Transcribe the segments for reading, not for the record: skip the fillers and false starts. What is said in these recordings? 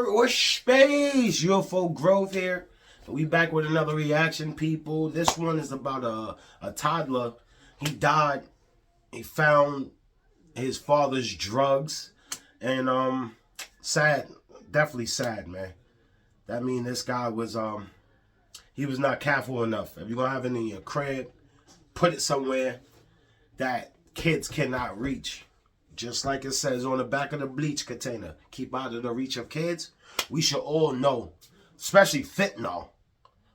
Or space UFO growth here. We back with another reaction, people. This one is about a toddler. He died. He found his father's drugs, and sad, definitely sad, man. That mean this guy was he was not careful enough. If you're gonna have it in your crib, put it somewhere that kids cannot reach. Just like it says on the back of the bleach container, keep out of the reach of kids. We should all know, especially fentanyl.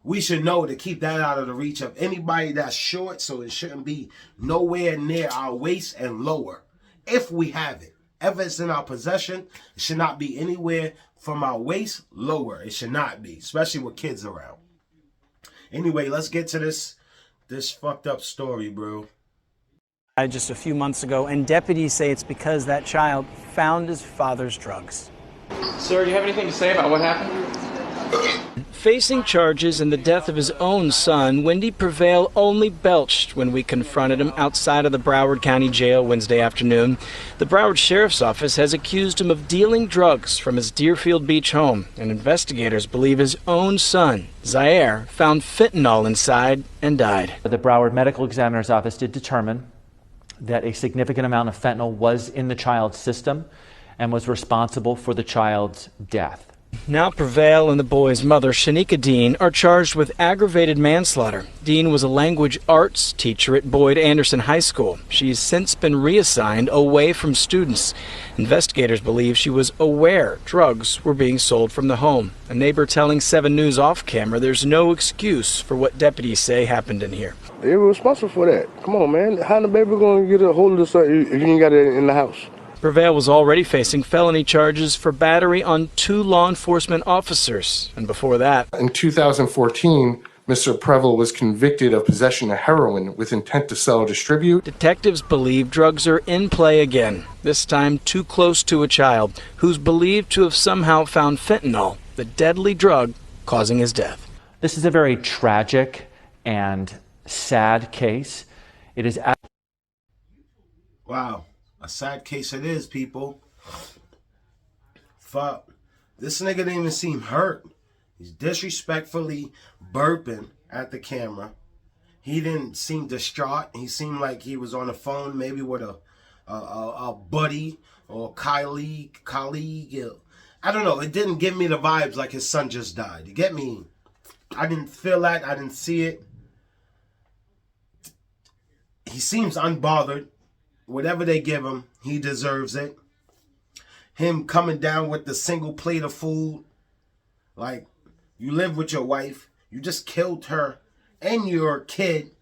We should know to keep that out of the reach of anybody that's short, so it shouldn't be nowhere near our waist and lower. If we have it, if it's in our possession, it should not be anywhere from our waist lower. It should not be, especially with kids around. Anyway, let's get to this fucked up story, bro. Just a few months ago, and deputies say it's because that child found his father's drugs. Sir, do you have anything to say about what happened? Facing charges in the death of his own son, Wendy Prevail only belched when we confronted him outside of the Broward County Jail Wednesday afternoon. The Broward Sheriff's Office has accused him of dealing drugs from his Deerfield Beach home, and investigators believe his own son, Zaire, found fentanyl inside and died. The Broward Medical Examiner's Office did determine that a significant amount of fentanyl was in the child's system and was responsible for the child's death. Now Prevail and the boy's mother, Shanika Dean, are charged with aggravated manslaughter. Dean was a language arts teacher at Boyd Anderson High School. She's since been reassigned away from students. Investigators believe she was aware drugs were being sold from the home. A neighbor telling 7 News off camera there's no excuse for what deputies say happened in here. They were responsible for that. Come on, man. How the baby gonna get a hold of this if you ain't got it in the house? Prevail was already facing felony charges for battery on 2 law enforcement officers. And before that, in 2014, Mr. Prevail was convicted of possession of heroin with intent to sell or distribute. Detectives believe drugs are in play again, this time too close to a child who's believed to have somehow found fentanyl, the deadly drug causing his death. This is a very tragic and sad case. It is. Wow. A sad case it is, people. Fuck. This nigga didn't even seem hurt. He's disrespectfully burping at the camera. He didn't seem distraught. He seemed like he was on the phone, maybe with a buddy or colleague. I don't know. It didn't give me the vibes like his son just died. You get me? I didn't feel that. I didn't see it. He seems unbothered. Whatever they give him, he deserves it. Him coming down with the single plate of food. Like, you live with your wife. You just killed her and your kid.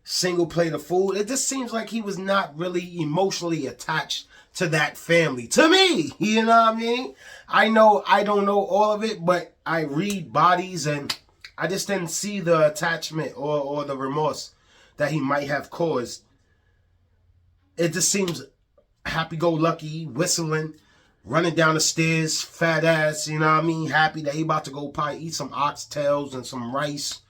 Single plate of food. It just seems like he was not really emotionally attached to that family. To me, you know what I mean? I don't know all of it, but I read bodies and I just didn't see the attachment or the remorse that he might have caused. It just seems happy-go-lucky, whistling, running down the stairs, fat ass, you know what I mean? Happy that he about to go probably eat some oxtails and some rice,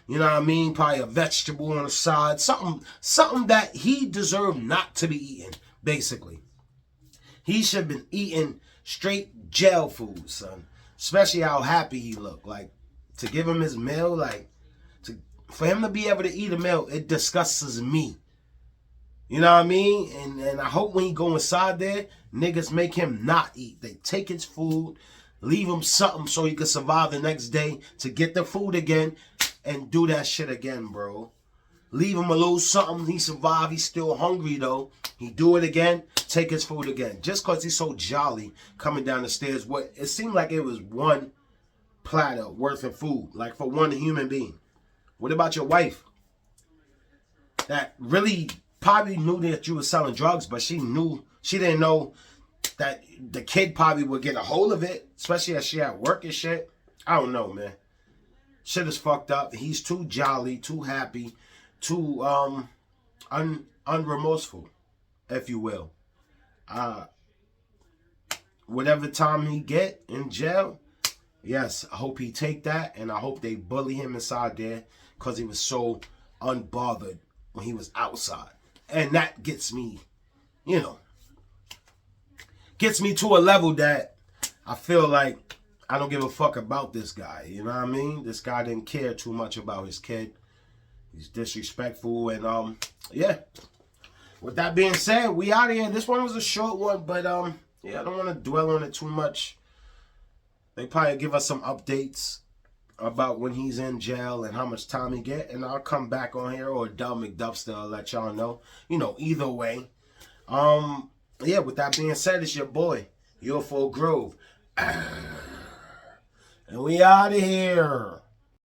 you know what I mean? Probably a vegetable on the side, something that he deserved not to be eating, basically. He should have been eating straight jail food, son. Especially how happy he looked. Like, to give him his meal, like, for him to be able to eat a meal, it disgusts me. You know what I mean? And I hope when he go inside there, niggas make him not eat. They take his food, leave him something so he can survive the next day to get the food again and do that shit again, bro. Leave him a little something. He survived. He's still hungry, though. He do it again, take his food again. Just because he's so jolly coming down the stairs. It seemed like it was one platter worth of food, like for one human being. What about your wife? That really probably knew that you were selling drugs, but she didn't know that the kid probably would get a hold of it, especially as she at work and shit. I don't know, man. Shit is fucked up. He's too jolly, too happy, too unremorseful, if you will. Whatever time he get in jail, yes, I hope he take that, and I hope they bully him inside there because he was so unbothered when he was outside. And that gets me, gets me to a level that I feel like I don't give a fuck about this guy. You know what I mean? This guy didn't care too much about his kid. He's disrespectful, and yeah. With that being said, we out of here. This one was a short one, but yeah, I don't want to dwell on it too much. They probably give us some updates about when he's in jail and how much time he get, and I'll come back on here, or Dumb McDubster will let y'all know. You know, either way. Yeah, with that being said, it's your boy, UFO Grove. And we out of here.